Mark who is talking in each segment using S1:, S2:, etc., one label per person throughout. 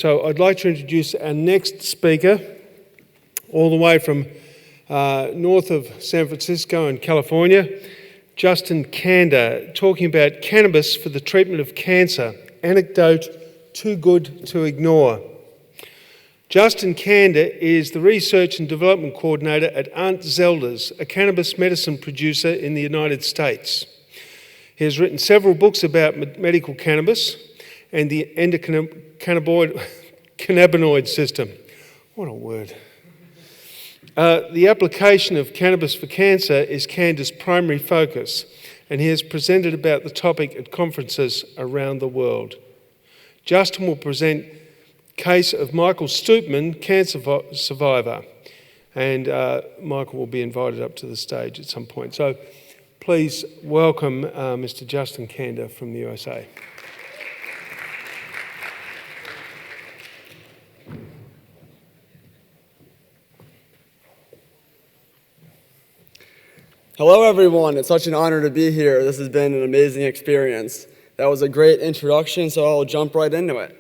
S1: So I'd like to introduce our next speaker, all the way from north of San Francisco in California, Justin Kander, talking about cannabis for the treatment of cancer, anecdote too good to ignore. Justin Kander is the Research and Development Coordinator at Aunt Zelda's, a cannabis medicine producer in the United States. He has written several books about medical cannabis and the cannabinoid system. What a word. The application of cannabis for cancer is Kander's primary focus, and he has presented about the topic at conferences around the world. Justin will present case of Michael Stoopman, cancer survivor, and Michael will be invited up to the stage at some point. So please welcome Mr. Justin Kander from the USA.
S2: Hello everyone, it's such an honor to be here. This has been an amazing experience. That was a great introduction, so I'll jump right into it.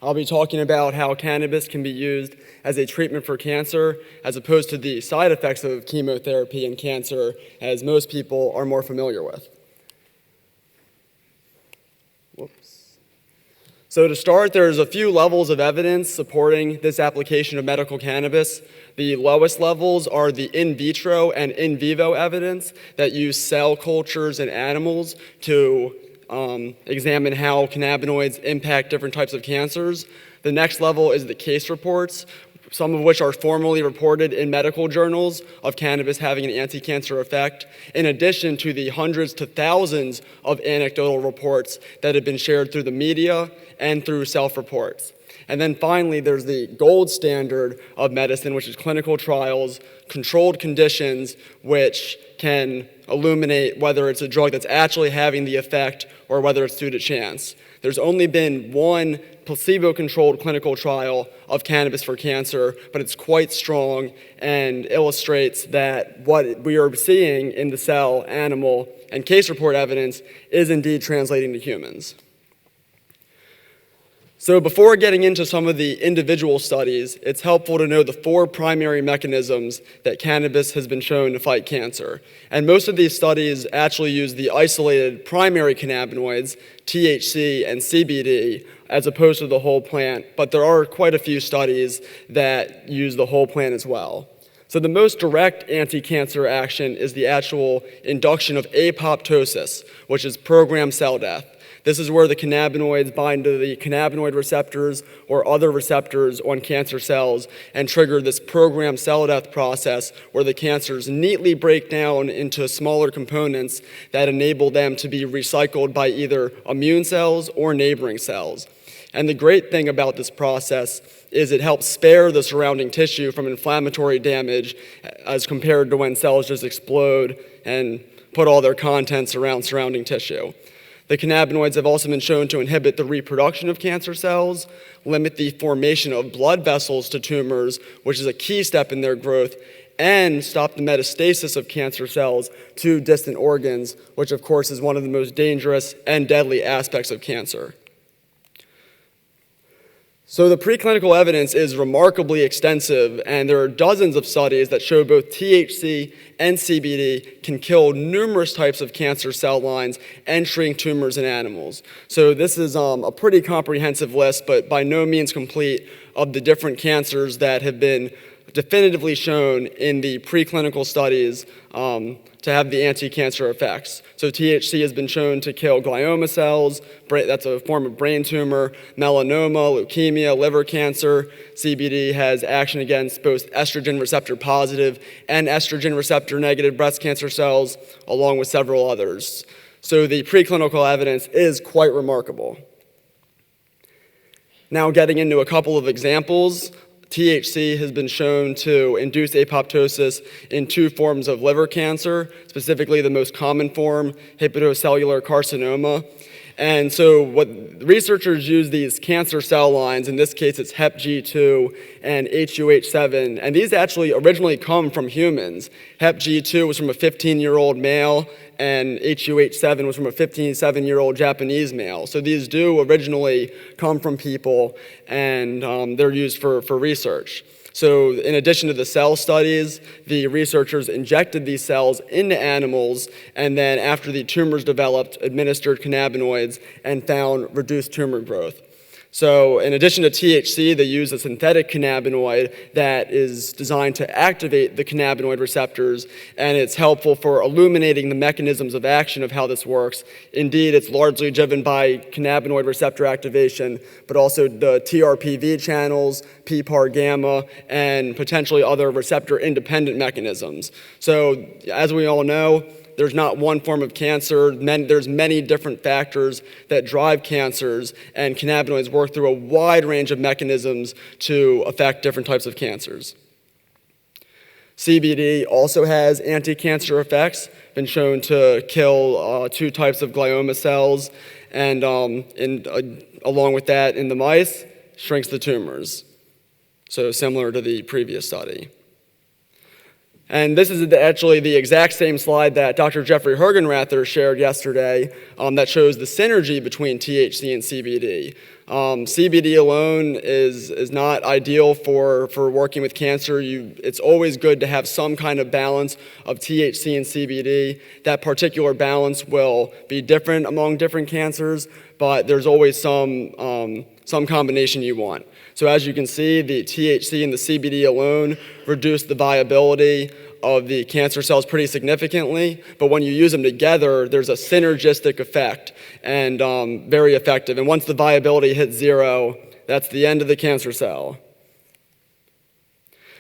S2: I'll be talking about how cannabis can be used as a treatment for cancer as opposed to the side effects of chemotherapy and cancer, as most people are more familiar with. So to start, there's a few levels of evidence supporting this application of medical cannabis. The lowest levels are the in vitro and in vivo evidence that use cell cultures in animals to examine how cannabinoids impact different types of cancers. The next level is the case reports, some of which are formally reported in medical journals of cannabis having an anti-cancer effect, in addition to the hundreds to thousands of anecdotal reports that have been shared through the media and through self-reports. And then finally, there's the gold standard of medicine, which is clinical trials, controlled conditions, which can illuminate whether it's a drug that's actually having the effect or whether it's due to chance. There's only been one placebo-controlled clinical trial of cannabis for cancer, but it's quite strong and illustrates that what we are seeing in the cell, animal, and case report evidence is indeed translating to humans. So before getting into some of the individual studies, it's helpful to know the four primary mechanisms that cannabis has been shown to fight cancer. And most of these studies actually use the isolated primary cannabinoids, THC and CBD, as opposed to the whole plant, but there are quite a few studies that use the whole plant as well. So the most direct anti-cancer action is the actual induction of apoptosis, which is programmed cell death. This is where the cannabinoids bind to the cannabinoid receptors or other receptors on cancer cells and trigger this programmed cell death process where the cancers neatly break down into smaller components that enable them to be recycled by either immune cells or neighboring cells. And the great thing about this process is it helps spare the surrounding tissue from inflammatory damage as compared to when cells just explode and put all their contents around surrounding tissue. The cannabinoids have also been shown to inhibit the reproduction of cancer cells, limit the formation of blood vessels to tumors, which is a key step in their growth, and stop the metastasis of cancer cells to distant organs, which of course is one of the most dangerous and deadly aspects of cancer. So the preclinical evidence is remarkably extensive, and there are dozens of studies that show both THC and CBD can kill numerous types of cancer cell lines entering tumors in animals. So this is a pretty comprehensive list, but by no means complete, of the different cancers that have been definitively shown in the preclinical studies to have the anti-cancer effects. So THC has been shown to kill glioma cells, that's a form of brain tumor, melanoma, leukemia, liver cancer. CBD has action against both estrogen receptor positive and estrogen receptor negative breast cancer cells, along with several others. So the preclinical evidence is quite remarkable. Now getting into a couple of examples. THC has been shown to induce apoptosis in two forms of liver cancer, specifically the most common form, hepatocellular carcinoma. And so what researchers use these cancer cell lines, in this case it's HepG2 and HUH7, and these actually originally come from humans. HepG2 was from a 15-year-old male, and HUH7 was from a 57-year-old Japanese male. So these do originally come from people, and they're used for research. So in addition to the cell studies, the researchers injected these cells into animals, and then after the tumors developed, administered cannabinoids and found reduced tumor growth. So in addition to THC, they use a synthetic cannabinoid that is designed to activate the cannabinoid receptors, and it's helpful for illuminating the mechanisms of action of how this works. Indeed, it's largely driven by cannabinoid receptor activation, but also the TRPV channels, PPAR gamma, and potentially other receptor-independent mechanisms. So as we all know, there's not one form of cancer. There's many different factors that drive cancers, and cannabinoids work through a wide range of mechanisms to affect different types of cancers. CBD also has anti-cancer effects, been shown to kill 2 types of glioma cells, and along with that in the mice, shrinks the tumors. So similar to the previous study. And this is actually the exact same slide that Dr. Jeffrey Hergenrather shared yesterday that shows the synergy between THC and CBD. CBD alone is not ideal for working with cancer. It's always good to have some kind of balance of THC and CBD. That particular balance will be different among different cancers, but there's always some combination you want. So as you can see, the THC and the CBD alone reduce the viability of the cancer cells pretty significantly, but when you use them together, there's a synergistic effect and very effective. And once the viability hits 0, that's the end of the cancer cell.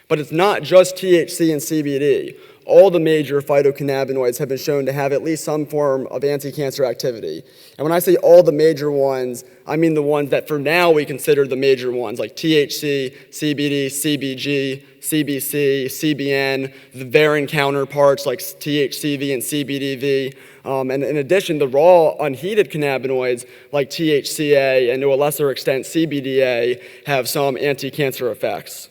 S2: But it's not just THC and CBD. All the major phytocannabinoids have been shown to have at least some form of anti-cancer activity. And when I say all the major ones, I mean the ones that for now we consider the major ones, like THC, CBD, CBG, CBC, CBN, the varin counterparts like THCV and CBDV. And in addition, the raw unheated cannabinoids like THCA and to a lesser extent CBDA have some anti-cancer effects.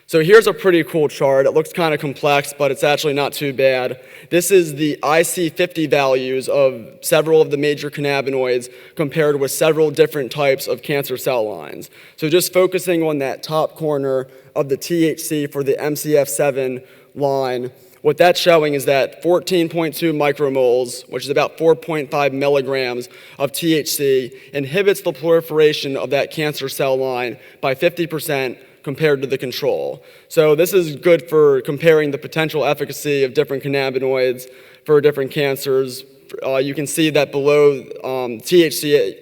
S2: So here's a pretty cool chart. It looks kind of complex, but it's actually not too bad. This is the IC50 values of several of the major cannabinoids compared with several different types of cancer cell lines. So just focusing on that top corner of the THC for the MCF7 line, what that's showing is that 14.2 micromoles, which is about 4.5 milligrams of THC, inhibits the proliferation of that cancer cell line by 50%, compared to the control. So this is good for comparing the potential efficacy of different cannabinoids for different cancers. You can see that below THC,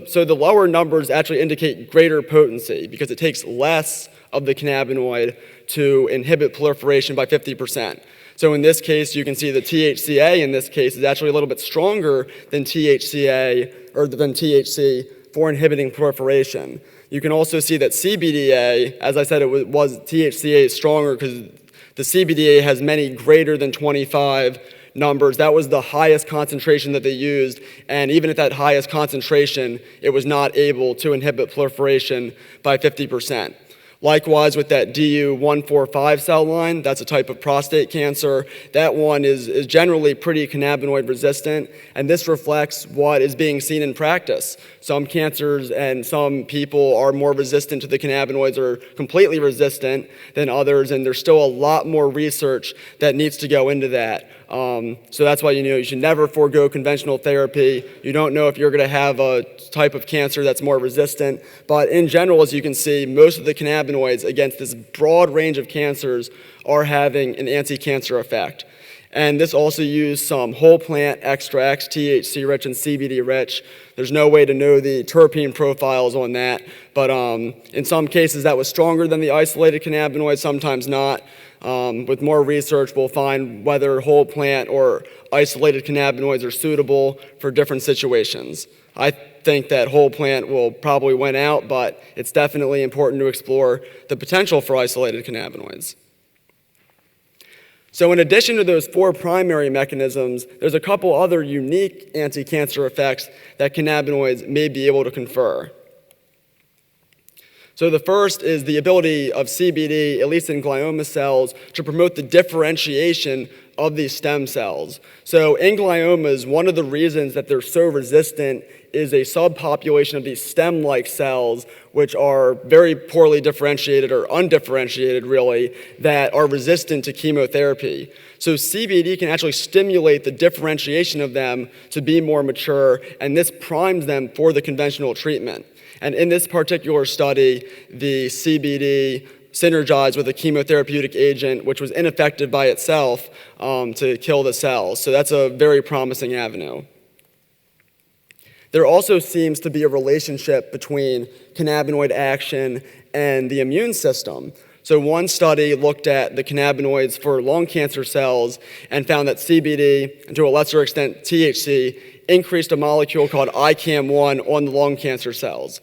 S2: so the lower numbers actually indicate greater potency because it takes less of the cannabinoid to inhibit proliferation by 50%. So in this case, you can see the THCA in this case is actually a little bit stronger than THCA or than THC for inhibiting proliferation. You can also see that CBDA, as I said, it was THCA is stronger because the CBDA has many greater than 25 numbers. That was the highest concentration that they used, and even at that highest concentration, it was not able to inhibit proliferation by 50%. Likewise, with that DU145 cell line, that's a type of prostate cancer. That one is generally pretty cannabinoid resistant, and this reflects what is being seen in practice. Some cancers and some people are more resistant to the cannabinoids or completely resistant than others, and there's still a lot more research that needs to go into that. So that's why you should never forego conventional therapy. You don't know if you're going to have a type of cancer that's more resistant. But in general, as you can see, most of the cannabinoids against this broad range of cancers are having an anti-cancer effect. And this also used some whole plant extracts, THC rich and CBD rich. There's no way to know the terpene profiles on that. But in some cases, that was stronger than the isolated cannabinoids, sometimes not. With more research, we'll find whether whole plant or isolated cannabinoids are suitable for different situations. I think that whole plant will probably win out, but it's definitely important to explore the potential for isolated cannabinoids. So in addition to those 4 primary mechanisms, there's a couple other unique anti-cancer effects that cannabinoids may be able to confer. So the first is the ability of CBD, at least in glioma cells, to promote the differentiation of these stem cells. So in gliomas, one of the reasons that they're so resistant is a subpopulation of these stem-like cells, which are very poorly differentiated or undifferentiated, really, that are resistant to chemotherapy. So CBD can actually stimulate the differentiation of them to be more mature, and this primes them for the conventional treatment. And in this particular study, the CBD synergized with a chemotherapeutic agent, which was ineffective by itself to kill the cells. So that's a very promising avenue. There also seems to be a relationship between cannabinoid action and the immune system. So one study looked at the cannabinoids for lung cancer cells and found that CBD, and to a lesser extent THC, increased a molecule called ICAM1 on the lung cancer cells.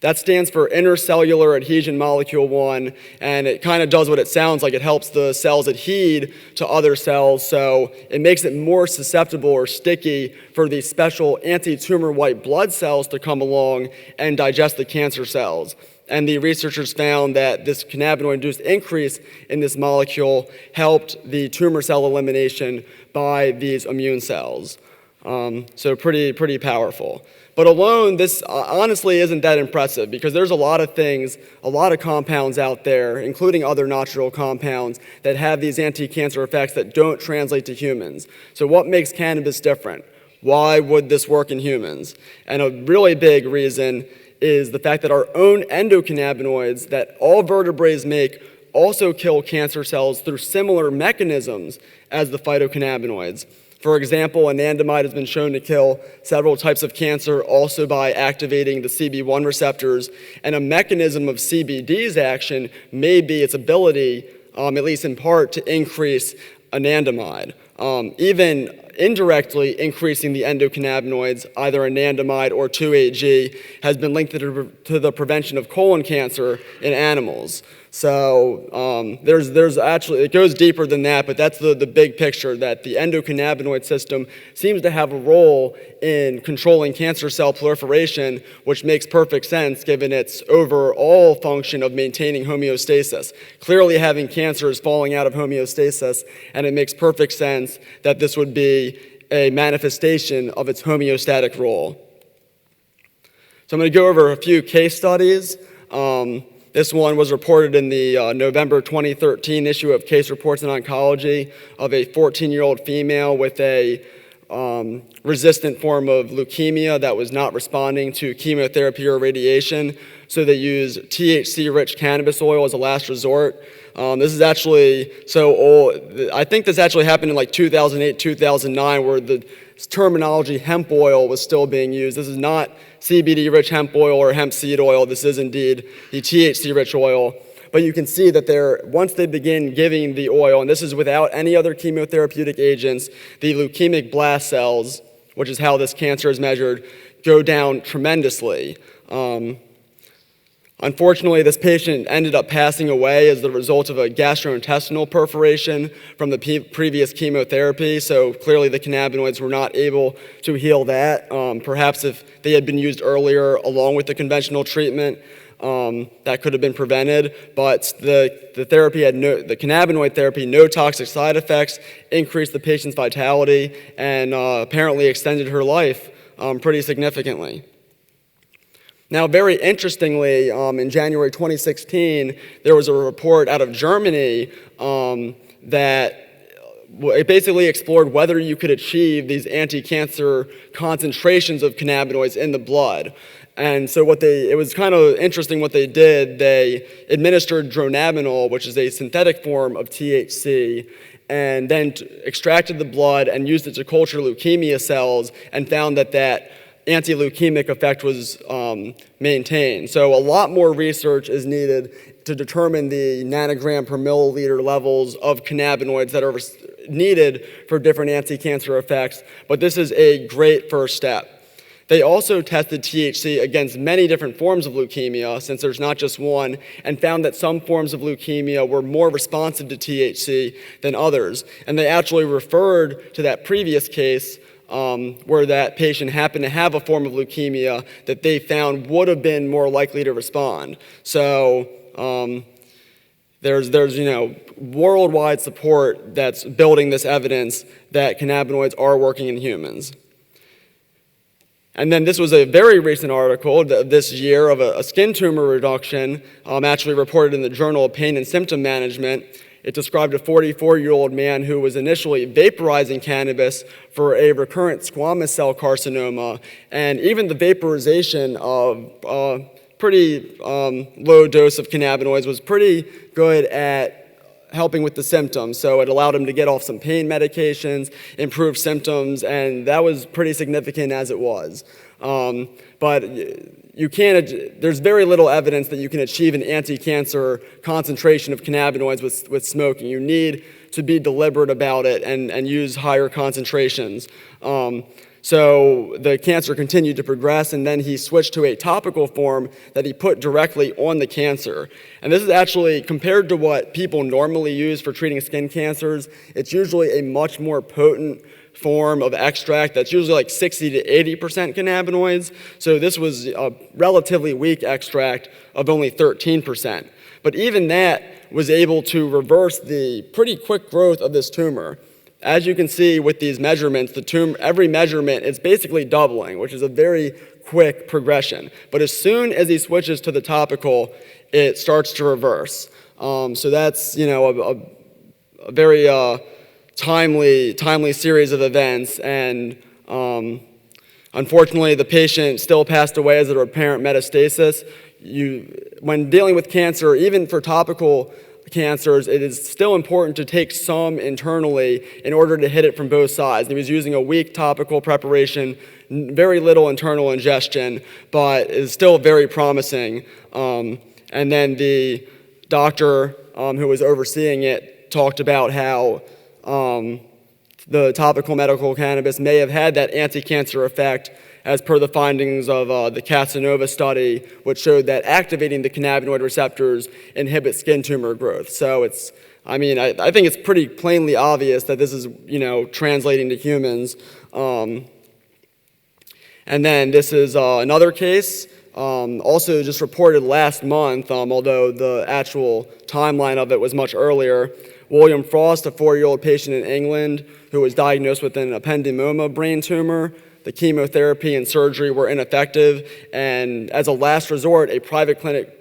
S2: That stands for intercellular adhesion molecule 1, and it kind of does what it sounds like. It helps the cells adhere to other cells, so it makes it more susceptible or sticky for these special anti-tumor white blood cells to come along and digest the cancer cells. And the researchers found that this cannabinoid-induced increase in this molecule helped the tumor cell elimination by these immune cells. So pretty powerful. But alone, this honestly isn't that impressive because there's a lot of things, a lot of compounds out there, including other natural compounds, that have these anti-cancer effects that don't translate to humans. So what makes cannabis different? Why would this work in humans? And a really big reason is the fact that our own endocannabinoids that all vertebrates make also kill cancer cells through similar mechanisms as the phytocannabinoids. For example, anandamide has been shown to kill several types of cancer also by activating the CB1 receptors, and a mechanism of CBD's action may be its ability, at least in part, to increase anandamide. Even indirectly increasing the endocannabinoids, either anandamide or 2,8-G, has been linked to the prevention of colon cancer in animals. So there's actually, it goes deeper than that, but that's the big picture, that the endocannabinoid system seems to have a role in controlling cancer cell proliferation, which makes perfect sense given its overall function of maintaining homeostasis. Clearly having cancer is falling out of homeostasis, and it makes perfect sense that this would be a manifestation of its homeostatic role. So I'm going to go over a few case studies. This one was reported in the November 2013 issue of Case Reports in Oncology of a 14-year-old female with a resistant form of leukemia that was not responding to chemotherapy or radiation. So they used THC-rich cannabis oil as a last resort. This is actually so old. I think this actually happened in like 2008, 2009, where the terminology hemp oil was still being used. This is not CBD-rich hemp oil or hemp seed oil. This is indeed the THC-rich oil. But you can see that once they begin giving the oil, and this is without any other chemotherapeutic agents, the leukemic blast cells, which is how this cancer is measured, go down tremendously. Unfortunately, this patient ended up passing away as the result of a gastrointestinal perforation from the previous chemotherapy, so clearly the cannabinoids were not able to heal that. Perhaps if they had been used earlier along with the conventional treatment, that could have been prevented, but the therapy had the cannabinoid therapy, no toxic side effects, increased the patient's vitality, and apparently extended her life pretty significantly. Now, very interestingly, in January 2016, there was a report out of Germany that it basically explored whether you could achieve these anti-cancer concentrations of cannabinoids in the blood. And so it was kind of interesting what they did. They administered dronabinol, which is a synthetic form of THC, and then extracted the blood and used it to culture leukemia cells and found that anti-leukemic effect was maintained. So a lot more research is needed to determine the nanogram per milliliter levels of cannabinoids that are needed for different anti-cancer effects, but this is a great first step. They also tested THC against many different forms of leukemia, since there's not just one, and found that some forms of leukemia were more responsive to THC than others. And they actually referred to that previous case where that patient happened to have a form of leukemia that they found would have been more likely to respond. So there's worldwide support that's building this evidence that cannabinoids are working in humans. And then this was a very recent article this year of a skin tumor reduction, actually reported in the Journal of Pain and Symptom Management. It described a 44-year-old man who was initially vaporizing cannabis for a recurrent squamous cell carcinoma, and even the vaporization of a pretty low dose of cannabinoids was pretty good at helping with the symptoms. So it allowed him to get off some pain medications, improve symptoms, and that was pretty significant as it was. But there's very little evidence that you can achieve an anti-cancer concentration of cannabinoids with smoking. You need to be deliberate about it and use higher concentrations. So the cancer continued to progress, and then he switched to a topical form that he put directly on the cancer. And this is actually, compared to what people normally use for treating skin cancers, it's usually a much more potent form of extract that's usually like 60 to 80% cannabinoids. So this was a relatively weak extract of only 13%. But even that was able to reverse the pretty quick growth of this tumor. As you can see with these measurements, every measurement is basically doubling, which is a very quick progression. But as soon as he switches to the topical, it starts to reverse. So that's a very timely series of events, and unfortunately, the patient still passed away as a recurrent metastasis. When dealing with cancer, even for topical cancers, it is still important to take some internally in order to hit it from both sides. He was using a weak topical preparation, very little internal ingestion, but is still very promising. And then the doctor who was overseeing it talked about how the topical medical cannabis may have had that anti-cancer effect, as per the findings of the Casanova study, which showed that activating the cannabinoid receptors inhibits skin tumor growth. So I think it's pretty plainly obvious that this is, translating to humans. And then this is another case, also just reported last month, although the actual timeline of it was much earlier. William Frost, a 4-year-old patient in England who was diagnosed with an ependymoma brain tumor. The chemotherapy and surgery were ineffective, and as a last resort, a private clinic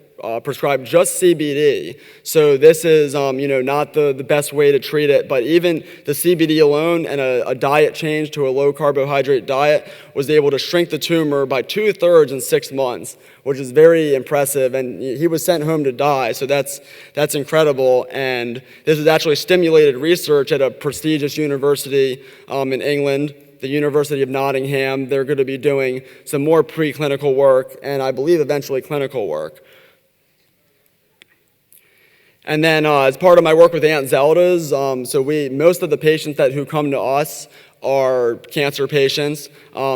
S2: prescribed just CBD. So this is, not the best way to treat it, but even the CBD alone and a diet change to a low carbohydrate diet was able to shrink the tumor by 2/3 in 6 months, which is very impressive. And he was sent home to die, so that's incredible. And this is actually stimulated research at a prestigious university in England, the University of Nottingham. They're going to be doing some more preclinical work, and I believe eventually clinical work. And then as part of my work with Aunt Zelda's, most of the patients who come to us are cancer patients.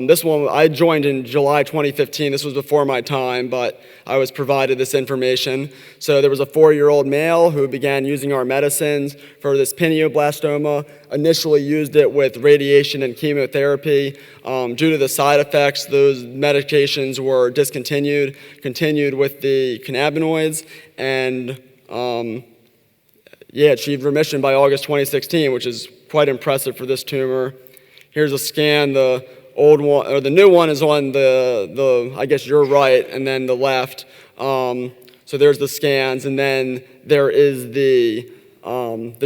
S2: This one I joined in July 2015. This was before my time, but I was provided this information. So there was a 4-year-old male who began using our medicines for this pineoblastoma. Initially used it with radiation and chemotherapy. Due to the side effects, those medications were discontinued, continued with the cannabinoids, and achieved remission by August 2016, which is quite impressive for this tumor. Here's a scan. The old one, or the new one, is on the I guess your right, and then the left. So there's the scans, and then there is the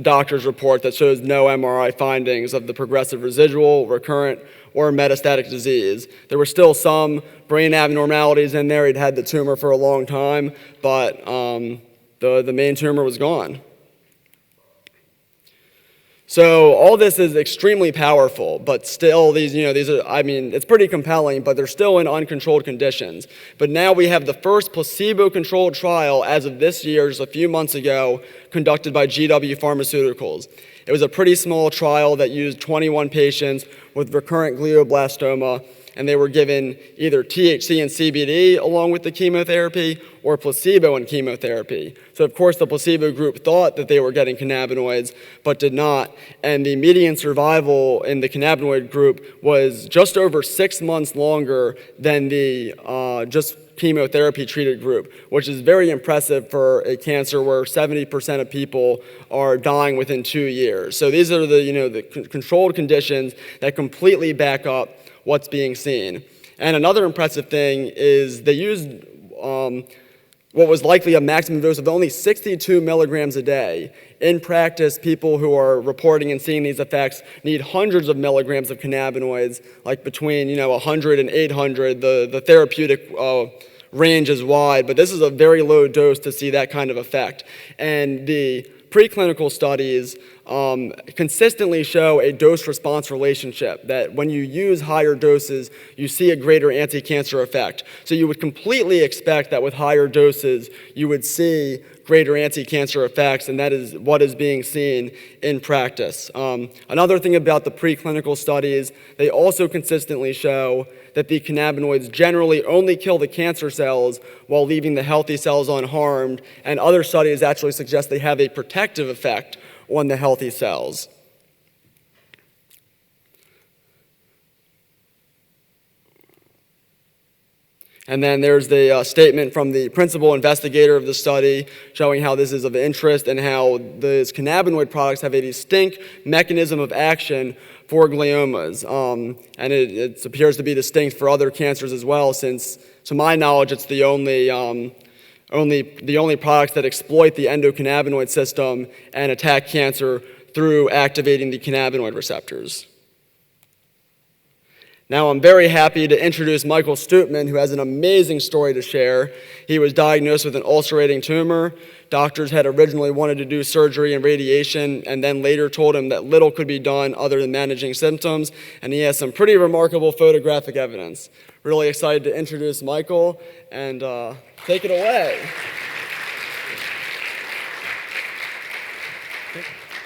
S2: doctor's report that shows no MRI findings of the progressive residual, recurrent, or metastatic disease. There were still some brain abnormalities in there. He'd had the tumor for a long time, but the main tumor was gone. So all this is extremely powerful, but still these are, it's pretty compelling, but they're still in uncontrolled conditions. But now we have the first placebo-controlled trial as of this year, just a few months ago, conducted by GW Pharmaceuticals. It was a pretty small trial that used 21 patients with recurrent glioblastoma, and they were given either THC and CBD along with the chemotherapy or placebo and chemotherapy. So of course the placebo group thought that they were getting cannabinoids, but did not. And the median survival in the cannabinoid group was just over 6 months longer than the just chemotherapy-treated group, which is very impressive for a cancer where 70% of people are dying within 2 years. So these are the controlled conditions that completely back up what's being seen. And another impressive thing is they used what was likely a maximum dose of only 62 milligrams a day. In practice, people who are reporting and seeing these effects need hundreds of milligrams of cannabinoids, like between 100 and 800. The therapeutic range is wide, but this is a very low dose to see that kind of effect. And the preclinical studies consistently show a dose-response relationship, that when you use higher doses, you see a greater anti-cancer effect. So you would completely expect that with higher doses, you would see greater anti-cancer effects, and that is what is being seen in practice. Another thing about the preclinical studies, they also consistently show that the cannabinoids generally only kill the cancer cells while leaving the healthy cells unharmed, and other studies actually suggest they have a protective effect on the healthy cells. And then there's the statement from the principal investigator of the study showing how this is of interest and how these cannabinoid products have a distinct mechanism of action for gliomas. And it appears to be distinct for other cancers as well, since, to my knowledge, it's the only products that exploit the endocannabinoid system and attack cancer through activating the cannabinoid receptors. Now I'm very happy to introduce Michael Stoopman, who has an amazing story to share. He was diagnosed with an ulcerating tumor. Doctors had originally wanted to do surgery and radiation, and then later told him that little could be done other than managing symptoms, and he has some pretty remarkable photographic evidence. Really excited to introduce Michael, and take it away.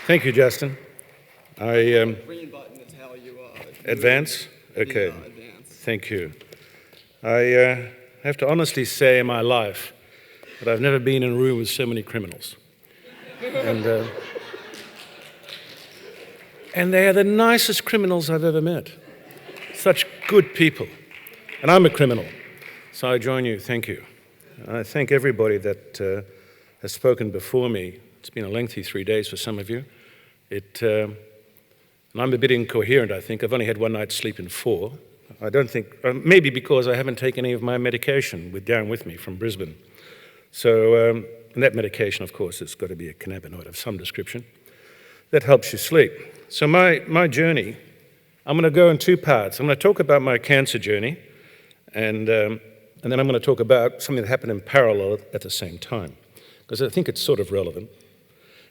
S3: Thank you, Justin.
S2: Green button is how you
S3: advance? Okay,
S2: advance.
S3: Thank you. I have to honestly say in my life that I've never been in a room with so many criminals. And they are the nicest criminals I've ever met. Such good people. And I'm a criminal, so I join you. Thank you. I thank everybody that has spoken before me. It's been a lengthy 3 days for some of you. And I'm a bit incoherent, I think. I've only had one night's sleep in 4. I don't think, maybe because I haven't taken any of my medication down with me from Brisbane. So, and that medication, of course, has got to be a cannabinoid of some description. That helps you sleep. So my journey, I'm going to go in 2 parts. I'm going to talk about my cancer journey, and then I'm going to talk about something that happened in parallel at the same time, because I think it's sort of relevant.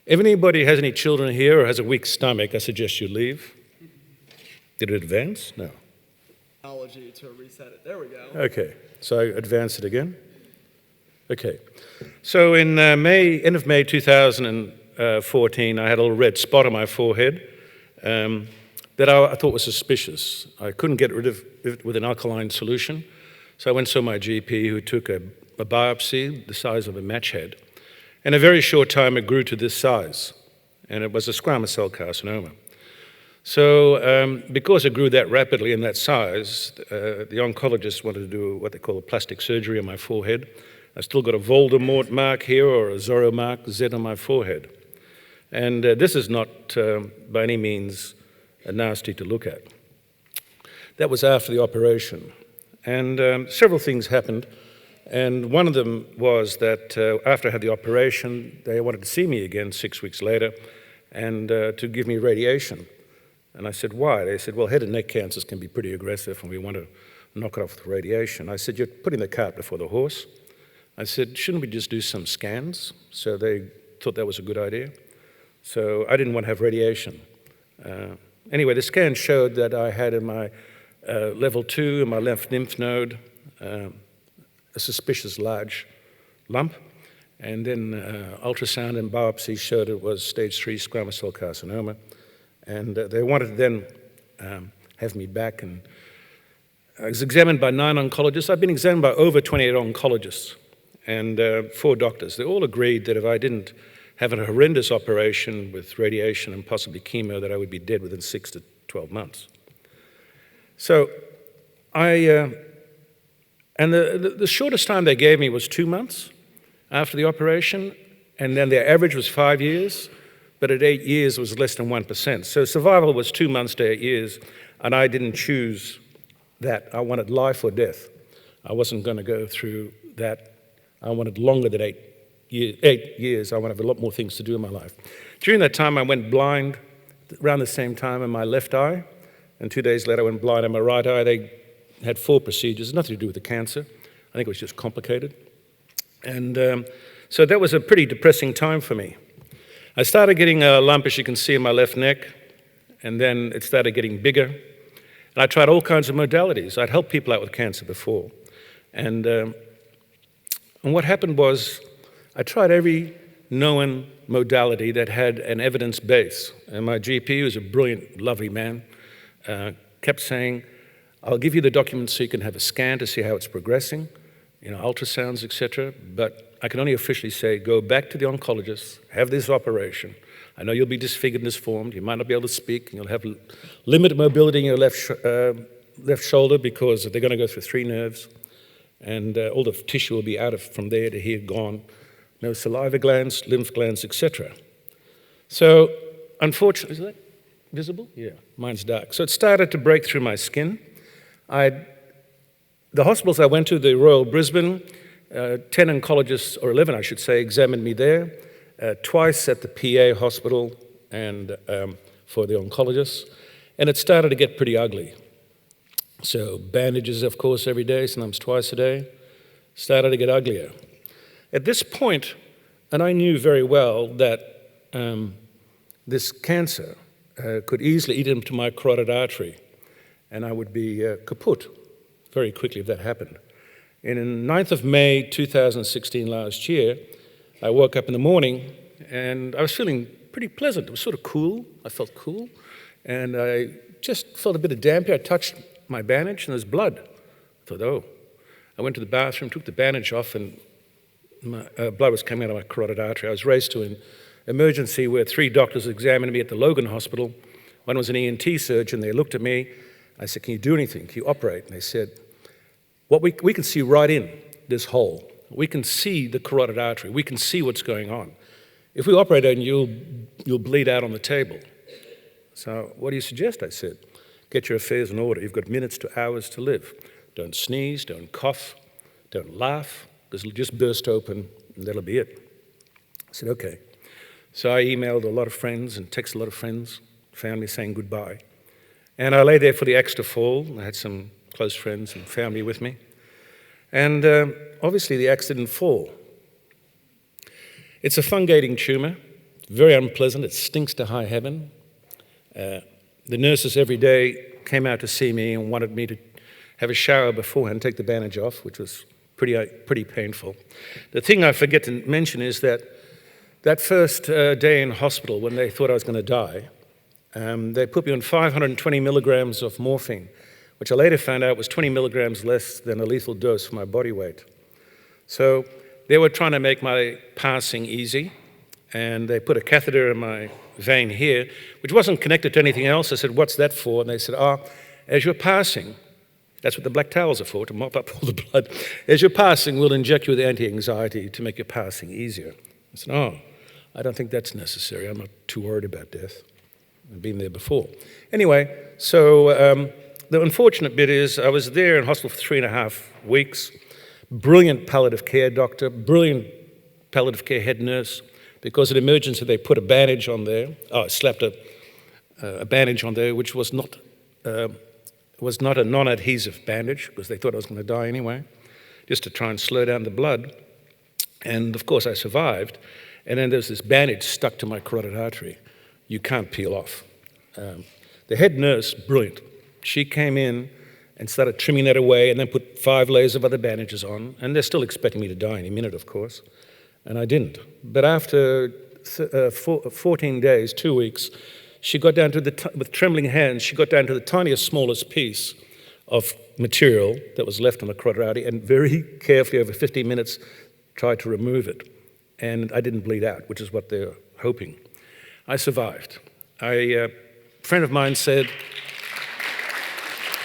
S3: If anybody has any children here or has a weak stomach, I suggest you leave. Did it advance? No.
S2: Technology to reset it. There we go.
S3: Okay, so I advance it again. Okay, so in end of May 2014, I had a little red spot on my forehead that I thought was suspicious. I couldn't get rid of it with an alkaline solution, so I went and saw my GP, who took a biopsy the size of a match head. In a very short time, it grew to this size, and it was a squamous cell carcinoma. So because it grew that rapidly in that size, the oncologist wanted to do what they call a plastic surgery on my forehead. I still got a Voldemort mark here, or a Zorro mark, Z on my forehead. And this is not by any means nasty to look at. That was after the operation. And several things happened. And one of them was that after I had the operation, they wanted to see me again 6 weeks later and to give me radiation. And I said, why? They said, well, head and neck cancers can be pretty aggressive and we want to knock it off with radiation. I said, you're putting the cart before the horse. I said, shouldn't we just do some scans? So they thought that was a good idea. So I didn't want to have radiation. Anyway, the scan showed that I had in my level 2 in my left lymph node a suspicious large lump, and then ultrasound and biopsy showed it was stage 3 squamous cell carcinoma, and they wanted to then have me back and I was examined by 9 oncologists. I've been examined by over 28 oncologists and 4 doctors. They all agreed that if I didn't have a horrendous operation with radiation and possibly chemo, that I would be dead within 6 to 12 months. So and the shortest time they gave me was 2 months after the operation, and then their average was 5 years, but at 8 years it was less than 1%. So survival was 2 months to 8 years, and I didn't choose that. I wanted life or death. I wasn't going to go through that. I wanted longer than 8 years. I wanted to have a lot more things to do in my life. During that time, I went blind around the same time in my left eye, and 2 days later I went blind in my right eye. They had 4 procedures, nothing to do with the cancer. I think it was just complicated. And so that was a pretty depressing time for me. I started getting a lump, as you can see, in my left neck, and then it started getting bigger. And I tried all kinds of modalities. I'd helped people out with cancer before. And what happened was I tried every known modality that had an evidence base. And my GP, who was a brilliant, lovely man, kept saying, I'll give you the documents so you can have a scan to see how it's progressing, ultrasounds, etc. But I can only officially say, go back to the oncologist, have this operation. I know you'll be disfigured and disformed. You might not be able to speak. And you'll have limited mobility in your left shoulder because they're going to go through 3 nerves. And all the tissue will be out from there to here, gone. No saliva glands, lymph glands, etc. So, unfortunately, is that visible? Yeah, mine's dark. So it started to break through my skin. The hospitals I went to, the Royal Brisbane, 10 oncologists, or 11 I should say, examined me there, twice at the PA hospital and for the oncologists, and it started to get pretty ugly. So bandages, of course, every day, sometimes twice a day, started to get uglier. At this point, and I knew very well that this cancer could easily eat into my carotid artery, and I would be kaput very quickly if that happened. And on 9th of May 2016, last year, I woke up in the morning and I was feeling pretty pleasant. It was sort of cool. I felt cool. And I just felt a bit of damp here. I touched my bandage and there's blood. I thought, oh. I went to the bathroom, took the bandage off, and my, blood was coming out of my carotid artery. I was raced to an emergency where 3 doctors examined me at the Logan Hospital. One was an ENT surgeon. They looked at me. I said, can you do anything? Can you operate? And they said, we can see right in this hole. We can see the carotid artery. We can see what's going on. If we operate on you, you'll bleed out on the table. So what do you suggest? I said, get your affairs in order. You've got minutes to hours to live. Don't sneeze, don't cough, don't laugh, because it'll just burst open and that'll be it. I said, okay. So I emailed a lot of friends and texted a lot of friends, family saying goodbye. And I lay there for the extra fall. I had some close friends and family with me. And obviously the axe didn't fall. It's a fungating tumor, very unpleasant. It stinks to high heaven. The nurses every day came out to see me and wanted me to have a shower beforehand, take the bandage off, which was pretty painful. The thing I forget to mention is that first day in hospital when they thought I was going to die, they put me on 520 milligrams of morphine, which I later found out was 20 milligrams less than a lethal dose for my body weight. So they were trying to make my passing easy, and they put a catheter in my vein here, which wasn't connected to anything else. I said, what's that for? And they said, as you're passing, that's what the black towels are for, to mop up all the blood. As you're passing, we'll inject you with anti-anxiety to make your passing easier. I said, I don't think that's necessary. I'm not too worried about death. I've been there before. Anyway, so the unfortunate bit is I was there in hospital for 3.5 weeks. Brilliant palliative care doctor, brilliant palliative care head nurse. Because at emergency they put a bandage on there. Slapped a bandage on there, which was not a non-adhesive bandage because they thought I was going to die anyway, just to try and slow down the blood. And of course I survived. And then there's this bandage stuck to my carotid artery. You can't peel off. The head nurse, brilliant. She came in and started trimming that away and then put 5 layers of other bandages on. And they're still expecting me to die any minute, of course. And I didn't. But after 14 days, 2 weeks, she got down to with trembling hands, she got down to the tiniest, smallest piece of material that was left on the carotid artery, and very carefully over 15 minutes tried to remove it. And I didn't bleed out, which is what they're hoping. I survived. A friend of mine said,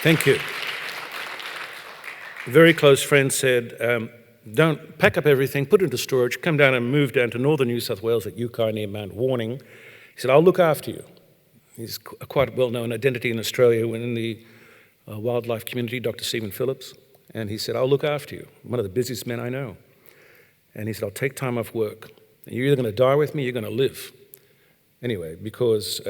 S3: thank you. A very close friend said, don't pack up everything, put it into storage, come down and move down to northern New South Wales at Yukai near Mount Warning. He said, I'll look after you. He's a quite well-known identity in Australia in the wildlife community, Dr. Stephen Phillips. And he said, I'll look after you. One of the busiest men I know. And he said, I'll take time off work. You're either going to die with me, or you're going to live. Anyway, because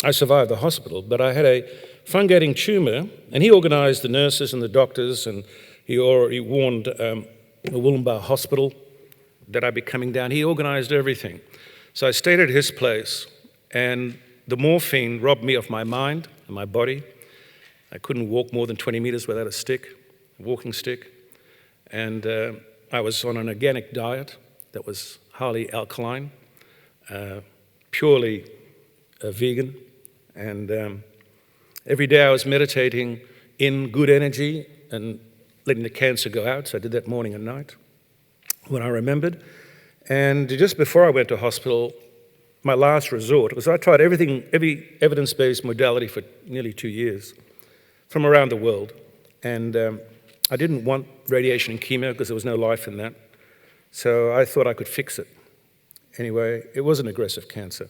S3: I survived the hospital, but I had a fungating tumor, and he organized the nurses and the doctors, and he warned the Wollumbar Hospital that I'd be coming down. He organized everything. So I stayed at his place, and the morphine robbed me of my mind and my body. I couldn't walk more than 20 meters without a walking stick. And I was on an organic diet that was highly alkaline, purely vegan. And every day I was meditating in good energy and letting the cancer go out. So I did that morning and night when I remembered. And just before I went to hospital, my last resort was I tried every evidence-based modality for nearly 2 years from around the world. And I didn't want radiation and chemo because there was no life in that. So I thought I could fix it. Anyway, it was an aggressive cancer,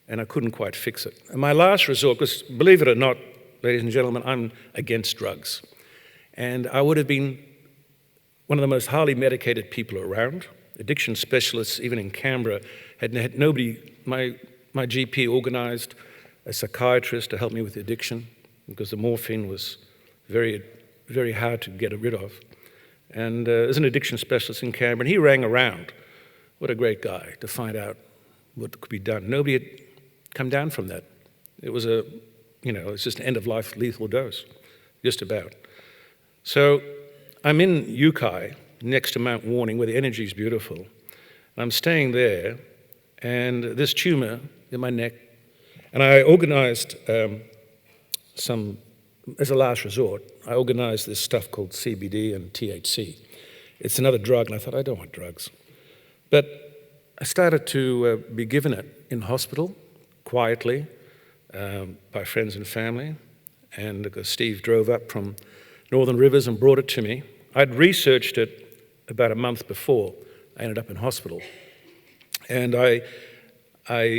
S3: and I couldn't quite fix it. And my last resort, because believe it or not, ladies and gentlemen, I'm against drugs. And I would have been one of the most highly medicated people around. Addiction specialists, even in Canberra, had nobody, my GP organized a psychiatrist to help me with the addiction because the morphine was very, very hard to get rid of. And there's an addiction specialist in Canberra, and he rang around. What a great guy to find out what could be done. Nobody had come down from that. It was it's just an end-of-life lethal dose, just about. So I'm in Yukai, next to Mount Warning, where the energy is beautiful. I'm staying there, and this tumor in my neck, and I organized as a last resort, I organized this stuff called CBD and THC. It's another drug, and I thought, I don't want drugs. But I started to be given it in hospital, quietly, by friends and family, and because Steve drove up from Northern Rivers and brought it to me. I'd researched it about a month before I ended up in hospital. And I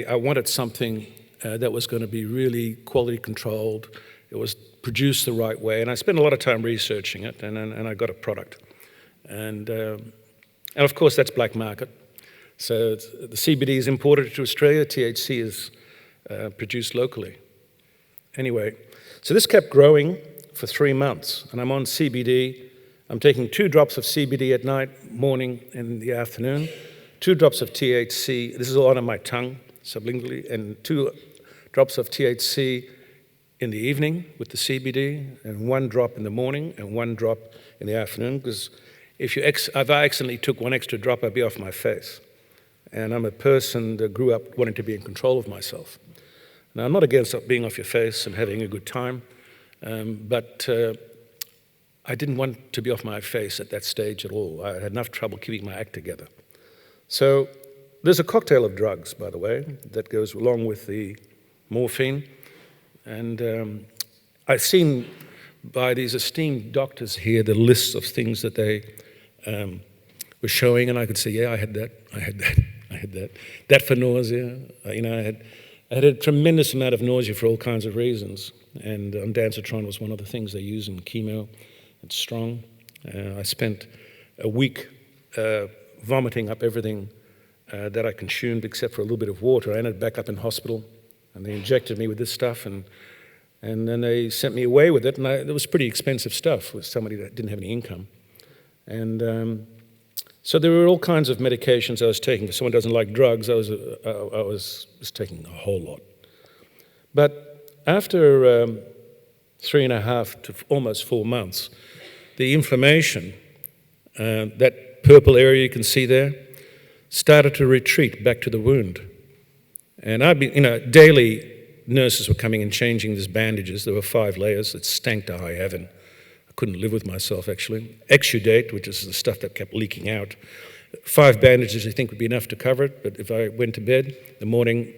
S3: wanted something that was going to be really quality controlled. It was produced the right way, and I spent a lot of time researching it, and I got a product. And of course, that's black market. So the CBD is imported to Australia, THC is produced locally. Anyway, so this kept growing for 3 months, and I'm on CBD. I'm taking 2 drops of CBD at night, morning, and the afternoon, 2 drops of THC, this is all on my tongue, sublingually, and 2 drops of THC in the evening with the CBD, and 1 drop in the morning, and 1 drop in the afternoon, because if I accidentally took 1 extra drop, I'd be off my face. And I'm a person that grew up wanting to be in control of myself. Now, I'm not against being off your face and having a good time, but I didn't want to be off my face at that stage at all. I had enough trouble keeping my act together. So there's a cocktail of drugs, by the way, that goes along with the morphine. And I've seen by these esteemed doctors here the lists of things that they were showing, and I could say, yeah, I had that, I had that, I had that. That for nausea. I had a tremendous amount of nausea for all kinds of reasons, and ondansetron was one of the things they use in chemo. It's strong. I spent a week vomiting up everything that I consumed except for a little bit of water. I ended back up in hospital, and they injected me with this stuff, and then they sent me away with it, and it was pretty expensive stuff with somebody that didn't have any income. And so there were all kinds of medications I was taking. If someone doesn't like drugs, I was taking a whole lot. But after 3.5 to almost 4 months, the inflammation, that purple area you can see there, started to retreat back to the wound. And I'd been, daily nurses were coming and changing these bandages. There were 5 layers. It stank to high heaven. I couldn't live with myself, actually. Exudate, which is the stuff that kept leaking out. 5 bandages, I think, would be enough to cover it, but if I went to bed in the morning,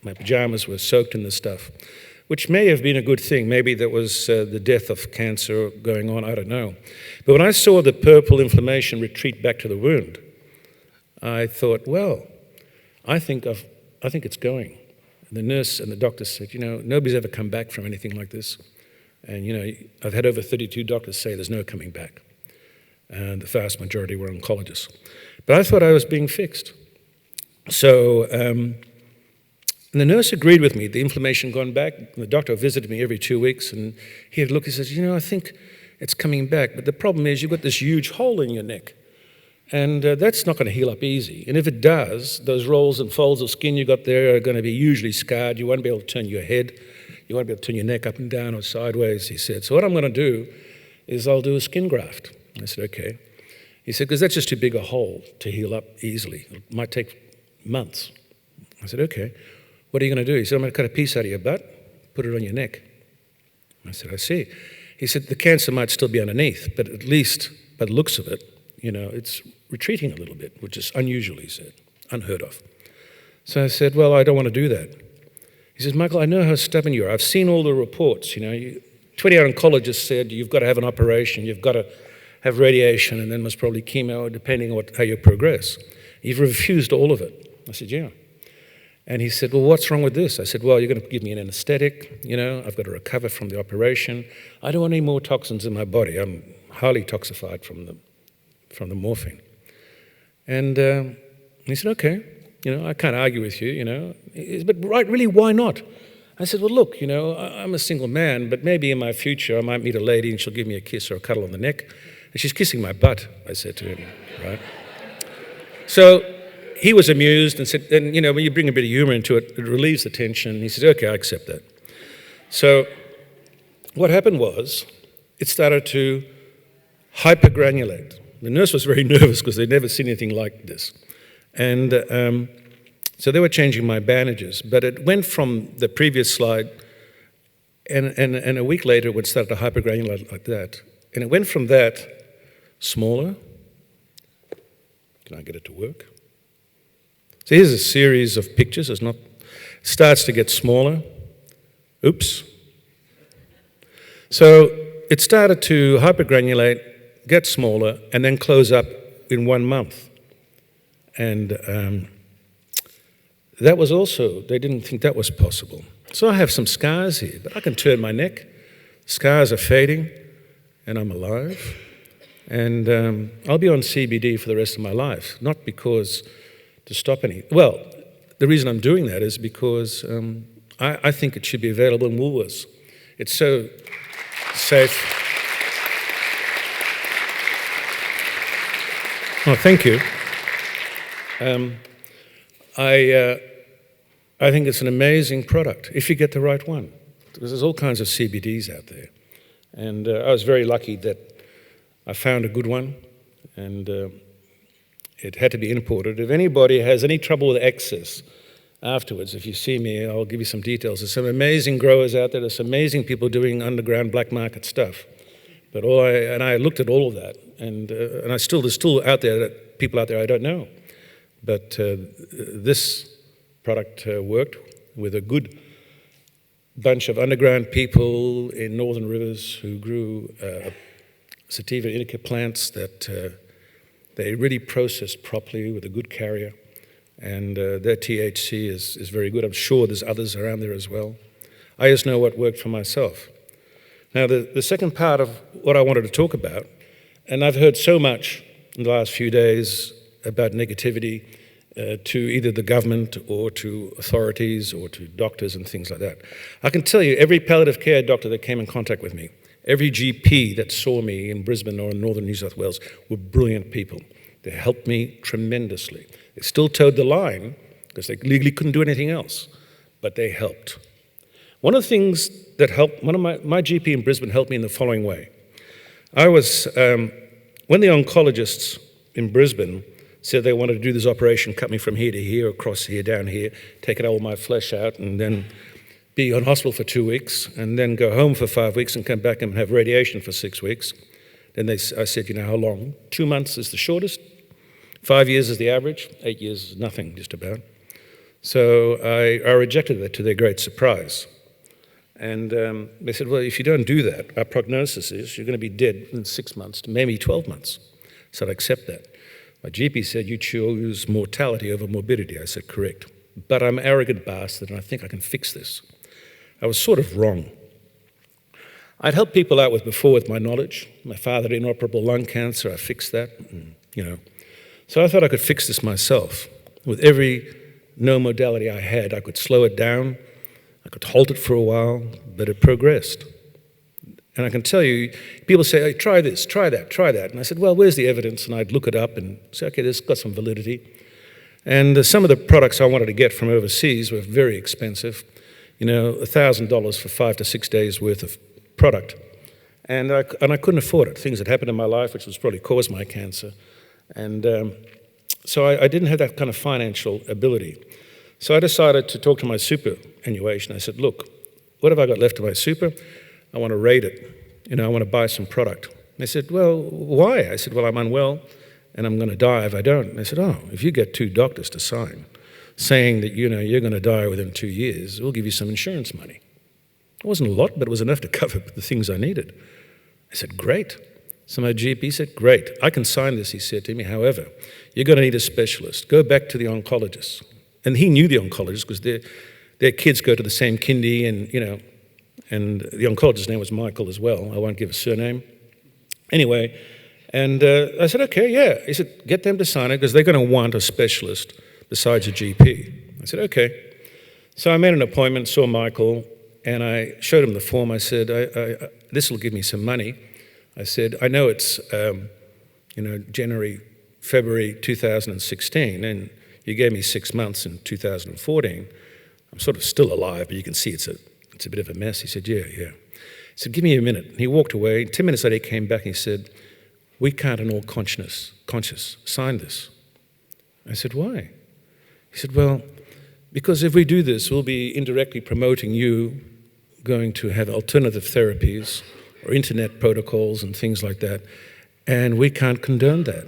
S3: my pajamas were soaked in the stuff, which may have been a good thing. Maybe there was the death of cancer going on, I don't know. But when I saw the purple inflammation retreat back to the wound, I thought, well, I think it's going. And the nurse and the doctor said, nobody's ever come back from anything like this. And, I've had over 32 doctors say there's no coming back. And the vast majority were oncologists. But I thought I was being fixed. So, and the nurse agreed with me. The inflammation gone back. The doctor visited me every 2 weeks, and he says, I think it's coming back. But the problem is you've got this huge hole in your neck. And that's not going to heal up easy. And if it does, those rolls and folds of skin you got there are going to be hugely scarred. You won't be able to turn your head. You won't be able to turn your neck up and down or sideways, he said. So what I'm going to do is I'll do a skin graft. I said, okay. He said, because that's just too big a hole to heal up easily. It might take months. I said, okay. What are you going to do? He said, I'm going to cut a piece out of your butt, put it on your neck. I said, I see. He said, the cancer might still be underneath, but at least by the looks of it, it's retreating a little bit, which is unusual, he said, unheard of. So I said, well, I don't want to do that. He says, Michael, I know how stubborn you are. I've seen all the reports. 28 oncologists said you've got to have an operation, you've got to have radiation, and then most probably chemo, depending on how you progress. You've refused all of it. I said, yeah. And he said, well, what's wrong with this? I said, well, you're going to give me an anesthetic. I've got to recover from the operation. I don't want any more toxins in my body. I'm highly toxified from the morphine. And he said, okay. I can't argue with you, but really, why not? I said, well, look, I'm a single man, but maybe in my future I might meet a lady and she'll give me a kiss or a cuddle on the neck. And she's kissing my butt, I said to him, right? So he was amused and said, and when you bring a bit of humor into it, it relieves the tension. He said, okay, I accept that. So what happened was it started to hypergranulate. The nurse was very nervous because they'd never seen anything like this. And so they were changing my bandages, but it went from the previous slide, and a week later it would start to hypergranulate like that. And it went from that smaller. Can I get it to work? So here's a series of pictures. It starts to get smaller. Oops. So it started to hypergranulate, get smaller, and then close up in 1 month. And that was also, they didn't think that was possible. So I have some scars here, but I can turn my neck. Scars are fading, and I'm alive. And I'll be on CBD for the rest of my life, not because to stop any. Well, the reason I'm doing that is because I think it should be available in Woolworths. It's so safe. Oh, thank you. I think it's an amazing product if you get the right one, because there's all kinds of CBDs out there. And I was very lucky that I found a good one, and it had to be imported. If anybody has any trouble with access afterwards, if you see me, I'll give you some details. There's some amazing growers out there. There's some amazing people doing underground black market stuff. But I looked at all of that, and there's still out there people out there I don't know. But this product worked with a good bunch of underground people in northern rivers who grew sativa indica plants that they really processed properly with a good carrier. And their THC is very good. I'm sure there's others around there as well. I just know what worked for myself. Now, the second part of what I wanted to talk about, and I've heard so much in the last few days about negativity to either the government or to authorities or to doctors and things like that. I can tell you, every palliative care doctor that came in contact with me, every GP that saw me in Brisbane or in northern New South Wales were brilliant people. They helped me tremendously. They still towed the line because they legally couldn't do anything else, but they helped. One of the things that helped, my GP in Brisbane helped me in the following way. When the oncologists in Brisbane said they wanted to do this operation, cut me from here to here, across here, down here, take all my flesh out, and then be on hospital for 2 weeks, and then go home for 5 weeks and come back and have radiation for 6 weeks. Then I said, you know, how long? 2 months is the shortest, 5 years is the average, 8 years is nothing, just about. So I rejected that to their great surprise. And they said, well, if you don't do that, our prognosis is you're going to be dead in 6 months to maybe 12 months. So I'd accept that. My GP said, you choose mortality over morbidity. I said, correct. But I'm an arrogant bastard, and I think I can fix this. I was sort of wrong. I'd helped people out before with my knowledge. My father had inoperable lung cancer. I fixed that, and, you know. So I thought I could fix this myself. With every known modality I had, I could slow it down. I could halt it for a while, but it progressed. And I can tell you, people say, hey, try this, try that, try that. And I said, well, where's the evidence? And I'd look it up and say, okay, this has got some validity. And some of the products I wanted to get from overseas were very expensive. You know, $1,000 for 5 to 6 days worth of product. And I couldn't afford it. Things had happened in my life which was probably caused my cancer. And so I didn't have that kind of financial ability. So I decided to talk to my superannuation. I said, look, what have I got left of my super? I want to raid it. You know, I want to buy some product. They said, well, why? I said, well, I'm unwell and I'm going to die if I don't. And they said, oh, if you get 2 doctors to sign saying that, you know, you're going to die within 2 years, we'll give you some insurance money. It wasn't a lot, but it was enough to cover the things I needed. I said, great. So my GP said, great, I can sign this, he said to me. However, you're going to need a specialist. Go back to the oncologist. And he knew the oncologist because their kids go to the same kindy, and, you know, and the oncologist's name was Michael as well. I won't give a surname. Anyway, and I said, okay, yeah. He said, get them to sign it because they're going to want a specialist besides a GP. I said, okay. So I made an appointment, saw Michael, and I showed him the form. I said, this will give me some money. I said, I know it's, you know, January, February 2016, and you gave me 6 months in 2014. I'm sort of still alive, but you can see it's a bit of a mess. He said, yeah. He said, give me a minute. And he walked away. 10 minutes later, he came back and he said, we can't in all conscious sign this. I said, why? He said, well, because if we do this, we'll be indirectly promoting you going to have alternative therapies or internet protocols and things like that, and we can't condone that.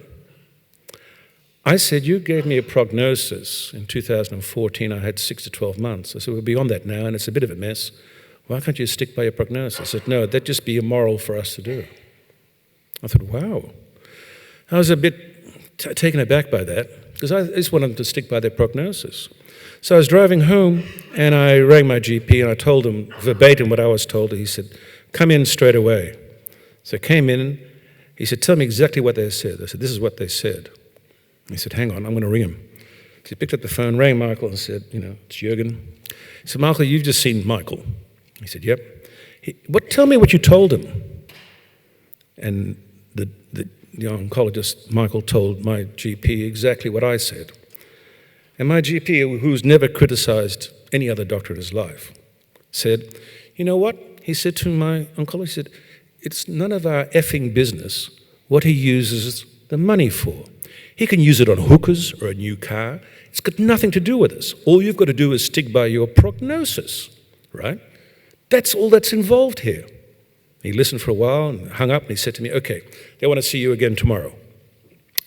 S3: I said, you gave me a prognosis in 2014. I had 6 to 12 months. I said, we're beyond that now, and it's a bit of a mess. Why can't you stick by your prognosis? I said, no, that'd just be immoral for us to do. I thought, wow. I was a bit taken aback by that, because I just wanted them to stick by their prognosis. So I was driving home, and I rang my GP, and I told him verbatim what I was told. He said, come in straight away. So I came in. He said, tell me exactly what they said. I said, this is what they said. He said, hang on, I'm going to ring him. So he picked up the phone, rang Michael, and said, you know, it's Jürgen. He said, Michael, you've just seen Michael. He said, yep. Tell me what you told him. And the oncologist, Michael, told my GP exactly what I said. And my GP, who's never criticized any other doctor in his life, said, you know what? He said to my oncologist, he said, it's none of our effing business what he uses the money for. He can use it on hookers or a new car. It's got nothing to do with us. All you've got to do is stick by your prognosis, right? That's all that's involved here. He listened for a while and hung up, and he said to me, okay, they want to see you again tomorrow.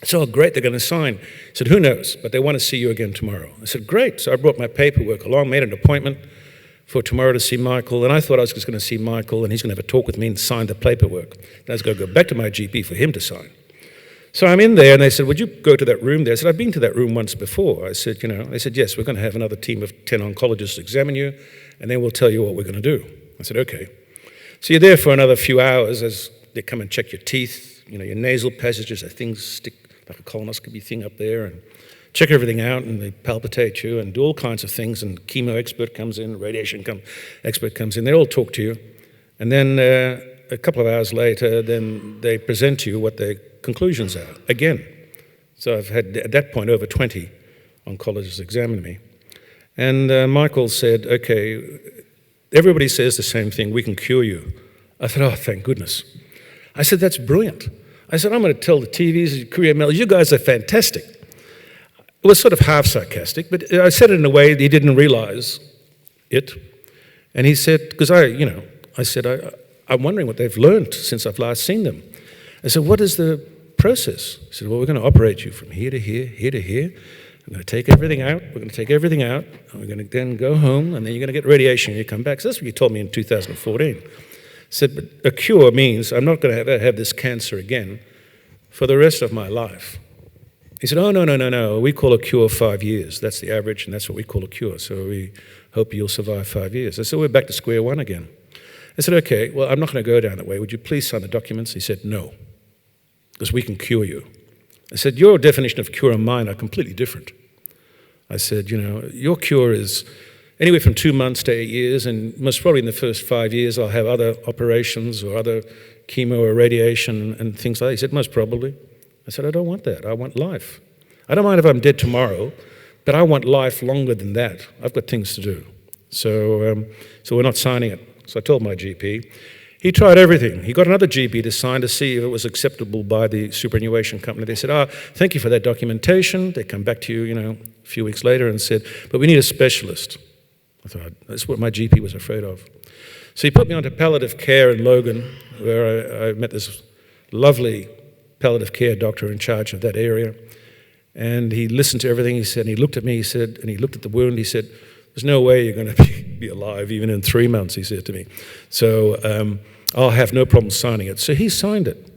S3: I said, oh, great, they're going to sign. He said, who knows, but they want to see you again tomorrow. I said, great. So I brought my paperwork along, made an appointment for tomorrow to see Michael, and I thought I was just going to see Michael, and he's going to have a talk with me and sign the paperwork. Then I was going to go back to my GP for him to sign. So I'm in there, and they said, would you go to that room there? I said, I've been to that room once before. I said, you know, they said, yes, we're going to have another team of 10 oncologists examine you, and then we'll tell you what we're going to do. I said, okay. So you're there for another few hours as they come and check your teeth, you know, your nasal passages, things stick like a colonoscopy thing up there, and check everything out, and they palpitate you and do all kinds of things, and chemo expert comes in, radiation expert comes in, they all talk to you. And then a couple of hours later, then they present to you what their conclusions are, again. So I've had, at that point, over 20 oncologists examine me. And Michael said, okay, everybody says the same thing, we can cure you. I said, oh, thank goodness. I said, that's brilliant. I said, I'm going to tell the TVs, career mailers, you guys are fantastic. It was sort of half sarcastic, but I said it in a way that he didn't realize it. And he said, because I said, I'm wondering what they've learned since I've last seen them. I said, what is the process? He said, well, we're going to operate you from here to here, here to here. I'm going to take everything out. We're going to take everything out. And we're going to then go home, and then you're going to get radiation when you come back. So that's what you told me in 2014. I said, but a cure means I'm not going to ever have this cancer again for the rest of my life. He said, oh, no. We call a cure 5 years. That's the average, and that's what we call a cure. So we hope you'll survive 5 years. I said, we're back to square one again. I said, okay, well, I'm not going to go down that way. Would you please sign the documents? He said, no, because we can cure you. I said, your definition of cure and mine are completely different. I said, your cure is anywhere from 2 months to 8 years, and most probably in the first 5 years I'll have other operations or other chemo or radiation and things like that. He said, most probably. I said, I don't want that. I want life. I don't mind if I'm dead tomorrow, but I want life longer than that. I've got things to do. So we're not signing it. So I told my GP. He tried everything. He got another GP to sign to see if it was acceptable by the superannuation company. They said, thank you for that documentation. They come back to you, a few weeks later and said, but we need a specialist. I thought, that's what my GP was afraid of. So he put me onto palliative care in Logan, where I met this lovely palliative care doctor in charge of that area. And he listened to everything he said, and he looked at me, and he looked at the wound, he said, there's no way you're going to be alive even in 3 months, he said to me. So I'll have no problem signing it. So he signed it.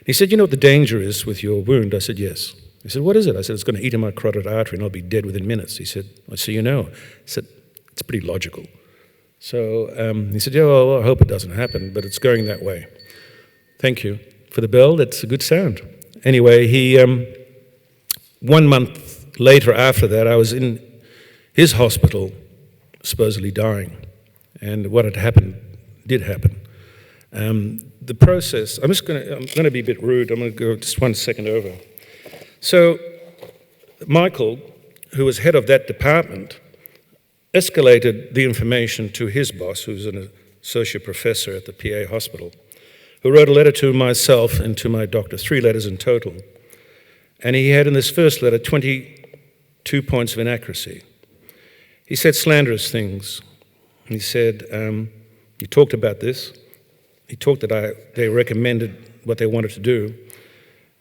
S3: He said, you know what the danger is with your wound? I said, yes. He said, what is it? I said, it's going to eat in my carotid artery and I'll be dead within minutes. He said, so you know. I said, it's pretty logical. So he said, yeah, well, I hope it doesn't happen, but it's going that way. Thank you for the bell. That's a good sound. Anyway, 1 month later after that, I was in his hospital, supposedly dying. And what had happened did happen. The process, I'm going to be a bit rude. I'm going to go just 1 second over. So Michael, who was head of that department, escalated the information to his boss, who's an associate professor at the PA hospital, who wrote a letter to myself and to my doctor, 3 letters in total. And he had in this first letter 22 points of inaccuracy. He said slanderous things. He said, he talked about this. He talked that they recommended what they wanted to do.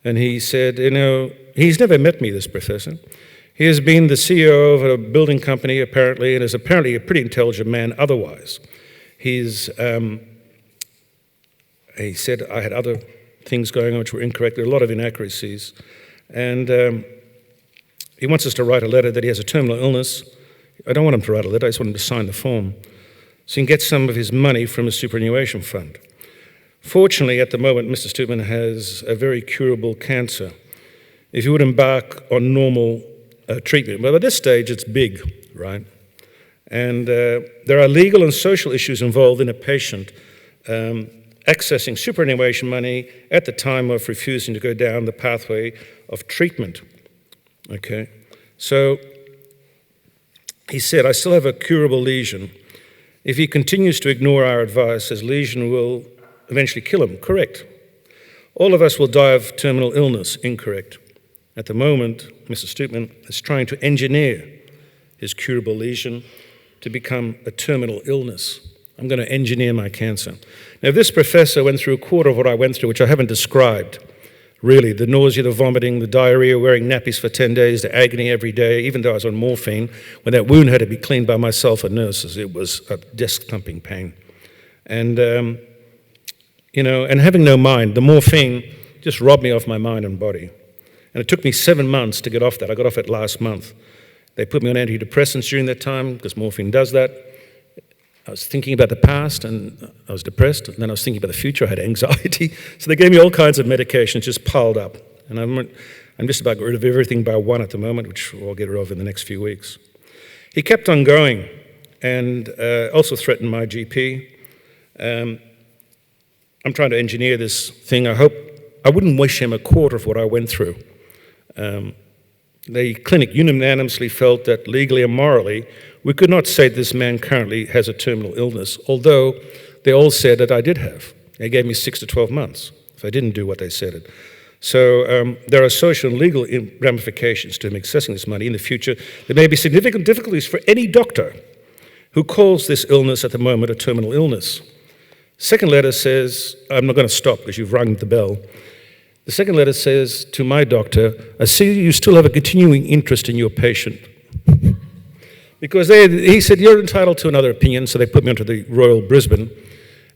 S3: And he said, he's never met me, this professor. He has been the CEO of a building company, apparently, and is apparently a pretty intelligent man otherwise. He said I had other things going on which were incorrect. There are a lot of inaccuracies. And he wants us to write a letter that he has a terminal illness. I don't want him to write a letter, I just want him to sign the form, so he can get some of his money from a superannuation fund. Fortunately, at the moment, Mr. Stoopman has a very curable cancer. If he would embark on normal treatment, but at this stage it's big, right? And there are legal and social issues involved in a patient accessing superannuation money at the time of refusing to go down the pathway of treatment, okay? So he said, I still have a curable lesion. If he continues to ignore our advice, his lesion will eventually kill him. Correct. All of us will die of terminal illness. Incorrect. At the moment, Mr. Stoopman is trying to engineer his curable lesion to become a terminal illness. I'm going to engineer my cancer. Now, this professor went through a quarter of what I went through, which I haven't described. Really, the nausea, the vomiting, the diarrhea, wearing nappies for 10 days, the agony every day, even though I was on morphine, when that wound had to be cleaned by myself and nurses, it was a desk-thumping pain. And, and having no mind, the morphine just robbed me of my mind and body. And it took me 7 months to get off that. I got off it last month. They put me on antidepressants during that time, because morphine does that. I was thinking about the past, and I was depressed, and then I was thinking about the future. I had anxiety. So they gave me all kinds of medications just piled up. And I'm just about to get rid of everything by one at the moment, which I'll get rid of in the next few weeks. He kept on going, and also threatened my GP. I'm trying to engineer this thing. I wouldn't wish him a quarter of what I went through. The clinic unanimously felt that legally and morally, we could not say this man currently has a terminal illness, although they all said that I did have. They gave me 6 to 12 months if I didn't do what they said. So there are social and legal ramifications to him accessing this money in the future. There may be significant difficulties for any doctor who calls this illness at the moment a terminal illness. Second letter says, I'm not going to stop because you've rung the bell. The second letter says to my doctor, I see you still have a continuing interest in your patient. Because he said, you're entitled to another opinion, so they put me onto the Royal Brisbane.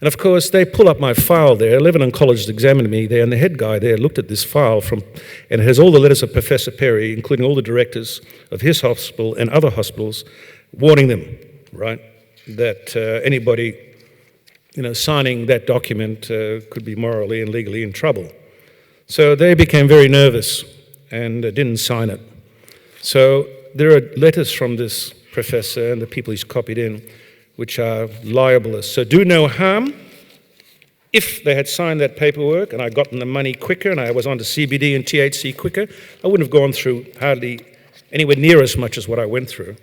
S3: And of course, they pull up my file there. 11 oncologists examined me there, and the head guy there looked at this file and it has all the letters of Professor Perry, including all the directors of his hospital and other hospitals, warning them, right, that anybody, signing that document could be morally and legally in trouble. So they became very nervous and didn't sign it. So there are letters from this professor and the people he's copied in, which are libelous. So do no harm. If they had signed that paperwork and I'd gotten the money quicker and I was onto CBD and THC quicker, I wouldn't have gone through hardly anywhere near as much as what I went through.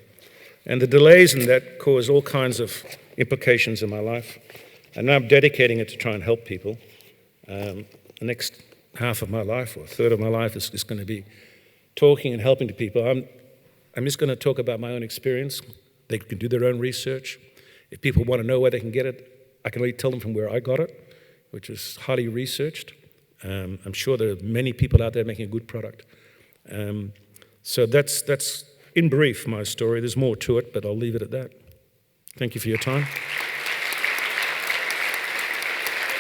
S3: And the delays in that caused all kinds of implications in my life. And now I'm dedicating it to try and help people. The next half of my life or a third of my life is going to be talking and helping to people. I'm just going to talk about my own experience. They can do their own research. If people want to know where they can get it, I can only tell them from where I got it, which is highly researched. I'm sure there are many people out there making a good product. So that's in brief my story. There's more to it, but I'll leave it at that. Thank you for your time.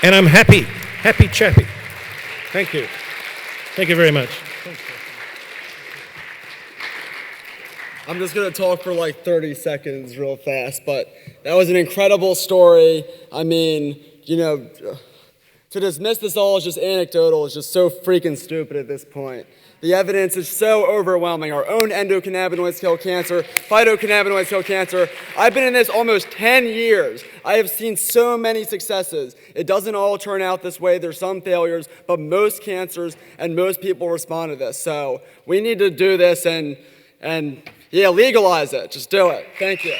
S3: And I'm happy chappy. Thank you. Thank you very much.
S2: I'm just going to talk for like 30 seconds real fast, but that was an incredible story. I mean, to dismiss this all as just anecdotal is just so freaking stupid at this point. The evidence is so overwhelming. Our own endocannabinoids kill cancer, phytocannabinoids kill cancer. I've been in this almost 10 years. I have seen so many successes. It doesn't all turn out this way. There's some failures, but most cancers and most people respond to this. So we need to do this and legalize it. Just do it. Thank you.